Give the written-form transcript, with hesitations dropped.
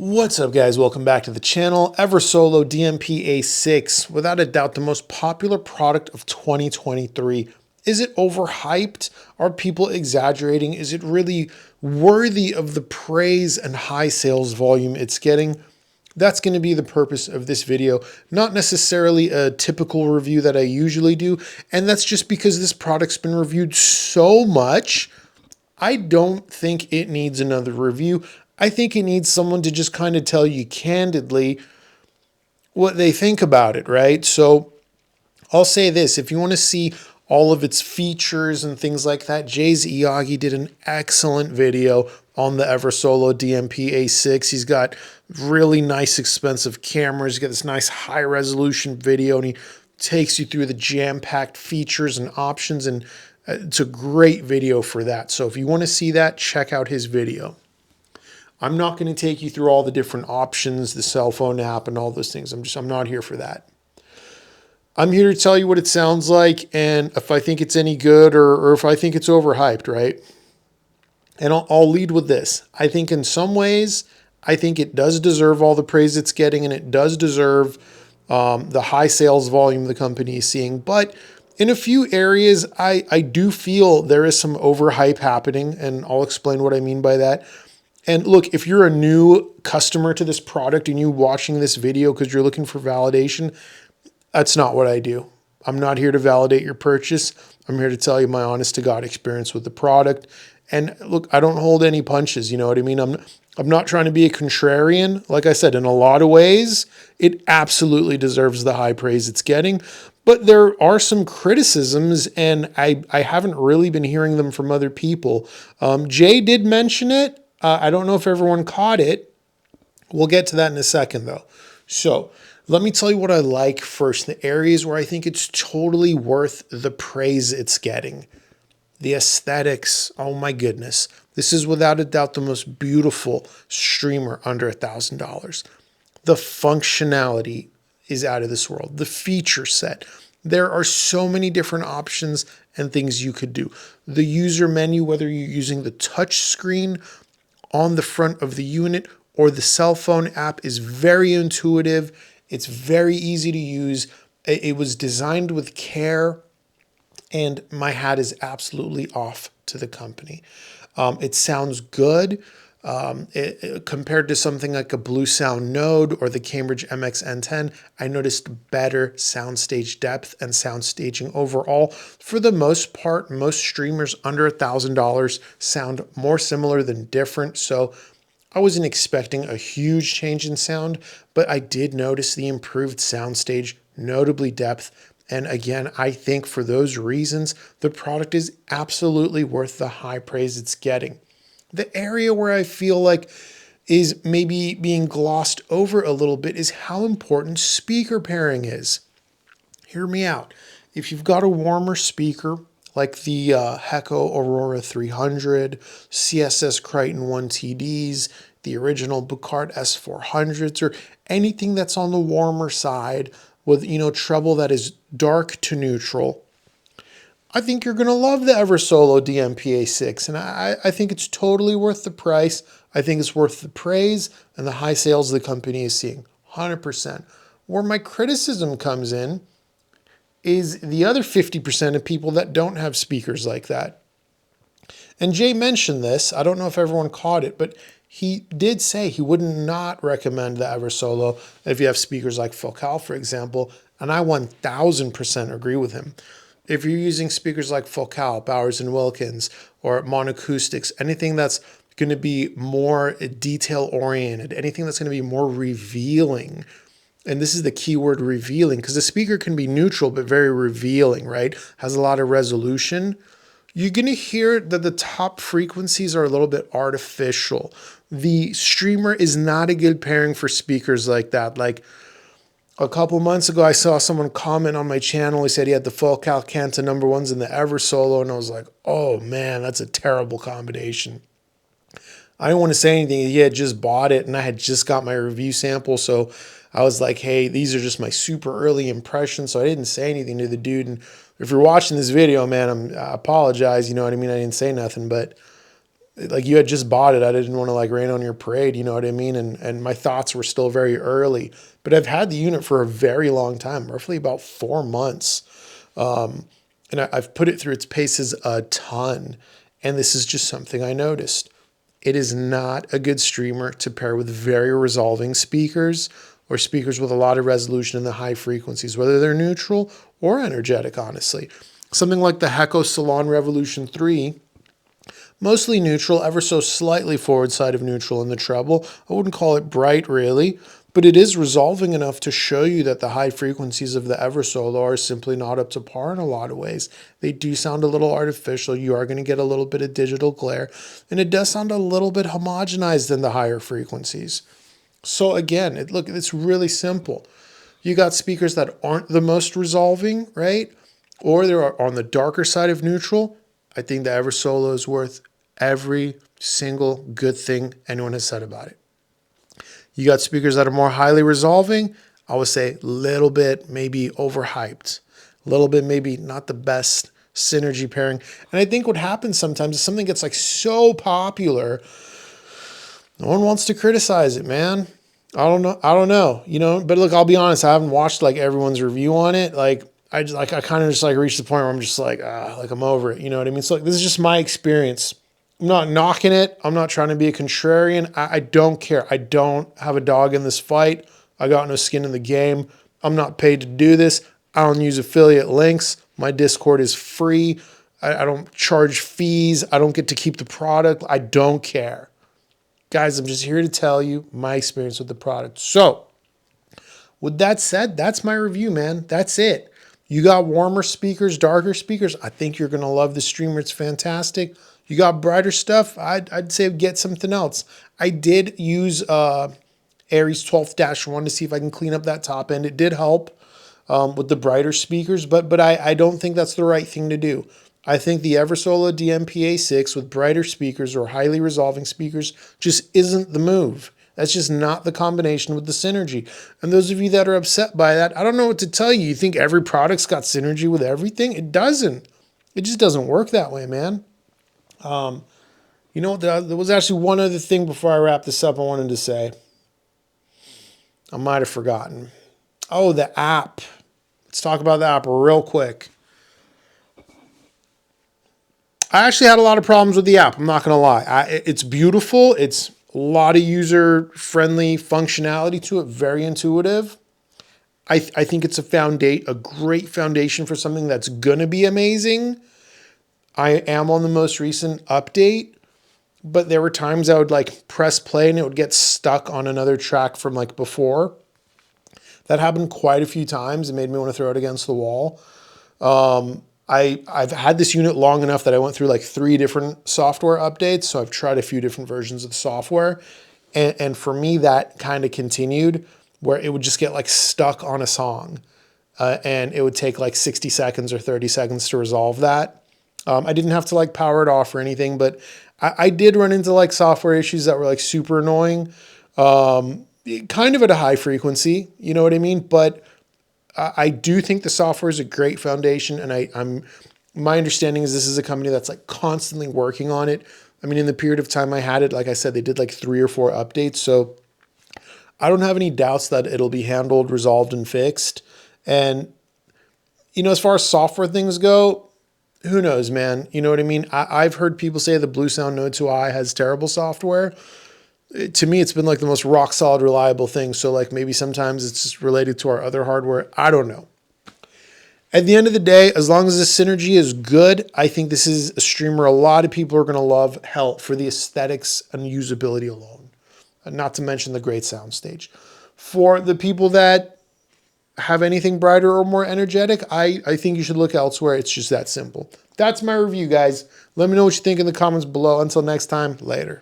What's up, guys? Welcome back to the channel. Eversolo DMP-A6, without a doubt the most popular product of 2023. Is it overhyped? Are people exaggerating? Is it really worthy of the praise and high sales volume it's getting? That's going to be the purpose of this video, not necessarily a typical review that I usually do. And that's just because this product's been reviewed so much. I don't think it needs another review. I think it needs someone to just kind of tell you candidly what they think about it, right? So I'll say this, if you want to see all of its features and things like that, Jay's Iyagi did an excellent video on the Eversolo DMP-A6. He's got really nice, expensive cameras. He's got this nice high resolution video, and he takes you through the jam-packed features and options, and it's a great video for that. So if you want to see that, check out his video. I'm not going to take you through all the different options, the cell phone app and all those things. I'm not here for that. I'm here to tell you what it sounds like and if I think it's any good or if I think it's overhyped, right? And I'll lead with this. I think in some ways, I think it does deserve all the praise it's getting, and it does deserve the high sales volume the company is seeing. But in a few areas, I do feel there is some overhype happening, and I'll explain what I mean by that. And look, if you're a new customer to this product and you watching this video because you're looking for validation, that's not what I do. I'm not here to validate your purchase. I'm here to tell you my honest to God experience with the product. And look, I don't hold any punches, you know what I mean? I'm not trying to be a contrarian. Like I said, in a lot of ways, it absolutely deserves the high praise it's getting. But there are some criticisms, and I haven't really been hearing them from other people. Jay did mention it. I don't know if everyone caught it. We'll get to that in a second, though. So let me tell you what I like first, the areas where I think it's totally worth the praise it's getting. The aesthetics, oh my goodness. This is without a doubt the most beautiful streamer under $1,000. The functionality is out of this world. The feature set. There are so many different options and things you could do. The user menu, whether you're using the touch screen on the front of the unit or the cell phone app, is very intuitive. It's very easy to use. It was designed with care, and my hat is absolutely off to the company. It sounds good. Compared to something like a Bluesound Node or the Cambridge MX-N10, I noticed better soundstage depth and sound staging overall. For the most part, most streamers under $1,000 sound more similar than different. So I wasn't expecting a huge change in sound, but I did notice the improved soundstage, notably depth. And again, I think for those reasons, the product is absolutely worth the high praise it's getting. The area where I feel like is maybe being glossed over a little bit is how important speaker pairing is. Hear me out. If you've got a warmer speaker like the Heko Aurora 300, CSS Crichton 1TDs, the original Bucart S400s, or anything that's on the warmer side with, treble that is dark to neutral, I think you're going to love the Eversolo DMP-A6, and I think it's totally worth the price. I think it's worth the praise and the high sales the company is seeing, 100%. Where my criticism comes in is the other 50% of people that don't have speakers like that. And Jay mentioned this. I don't know if everyone caught it, but he did say he would not recommend the Eversolo if you have speakers like Focal, for example, and I 1000% agree with him. If you're using speakers like Focal, Bowers & Wilkins, or Monacoustics, anything that's going to be more detail-oriented, anything that's going to be more revealing, and this is the key word, revealing, because the speaker can be neutral but very revealing, right? Has a lot of resolution. You're going to hear that the top frequencies are a little bit artificial. The streamer is not a good pairing for speakers like that. Like, a couple months ago, I saw someone comment on my channel. He said he had the Focal Canta #1s and the Eversolo, and I was like, oh man, that's a terrible combination. I didn't want to say anything. He had just bought it, and I had just got my review sample, so I was like, hey, these are just my super early impressions, so I didn't say anything to the dude. And if you're watching this video, man, I apologize, you know what I mean? I didn't say nothing, but like you had just bought it. I didn't want to like rain on your parade, you know what I mean? And my thoughts were still very early, but I've had the unit for a very long time, roughly about 4 months. And I've put it through its paces a ton. And this is just something I noticed. It is not a good streamer to pair with very resolving speakers or speakers with a lot of resolution in the high frequencies, whether they're neutral or energetic, honestly. Something like the Heko Salon Revolution 3, mostly neutral, ever so slightly forward side of neutral in the treble. I wouldn't call it bright really, but it is resolving enough to show you that the high frequencies of the Eversolo are simply not up to par in a lot of ways. They do sound a little artificial. You are going to get a little bit of digital glare, and it does sound a little bit homogenized in the higher frequencies. So again, look, it's really simple. You got speakers that aren't the most resolving, right? Or they're on the darker side of neutral. I think the Eversolo is worth every single good thing anyone has said about it. You got speakers that are more highly resolving. I would say a little bit maybe overhyped, a little bit maybe not the best synergy pairing. And I think what happens sometimes is something gets like so popular, no one wants to criticize it, man. I don't know, you know, but look, I'll be honest. I haven't watched like everyone's review on it. Like I kind of just like reached the point where I'm just like I'm over it. You know what I mean? So like, this is just my experience. I'm not knocking it. I'm not trying to be a contrarian. I don't care. I don't have a dog in this fight. I got no skin in the game. I'm not paid to do this. I don't use affiliate links. My Discord is free. I don't charge fees. I don't get to keep the product. I don't care. Guys, I'm just here to tell you my experience with the product. So, with that said, that's my review, man. That's it. You got warmer speakers, darker speakers. I think you're going to love the streamer. It's fantastic. You got brighter stuff. I'd say get something else. I did use Aries 12-1 to see if I can clean up that top end. It did help with the brighter speakers, but I don't think that's the right thing to do. I think the Eversolo DMP-A6 with brighter speakers or highly resolving speakers just isn't the move. That's just not the combination with the synergy. And those of you that are upset by that, I don't know what to tell you. You think every product's got synergy with everything? It doesn't. It just doesn't work that way, man. You know, there was actually one other thing before I wrap this up I wanted to say. I might have forgotten. Oh, the app. Let's talk about the app real quick. I actually had a lot of problems with the app. I'm not going to lie. It's beautiful. It's a lot of user-friendly functionality to it. Very intuitive. I think it's a great foundation for something that's going to be amazing. I am on the most recent update, but there were times I would like press play and it would get stuck on another track from like before. That happened quite a few times. It made me want to throw it against the wall. I've had this unit long enough that I went through like 3 different software updates. So I've tried a few different versions of the software. And for me, that kind of continued where it would just get like stuck on a song. And it would take like 60 seconds or 30 seconds to resolve that. I didn't have to like power it off or anything, but I did run into like software issues that were like super annoying. Kind of at a high frequency, you know what I mean? But I do think the software is a great foundation, and my understanding is this is a company that's like constantly working on it. I mean, in the period of time I had it, like I said, they did like 3 or 4 updates, so I don't have any doubts that it'll be handled, resolved, and fixed. And you know, as far as software things go, who knows, man? You know what I mean? I've heard people say the Bluesound Node 2i has terrible software. To me, it's been like the most rock solid, reliable thing. So like maybe sometimes it's just related to our other hardware. I don't know. At the end of the day, as long as the synergy is good, I think this is a streamer a lot of people are going to love. Hell, for the aesthetics and usability alone. Not to mention the great soundstage. For the people that have anything brighter or more energetic, I think you should look elsewhere. It's just that simple. That's my review, guys. Let me know what you think in the comments below. Until next time, later.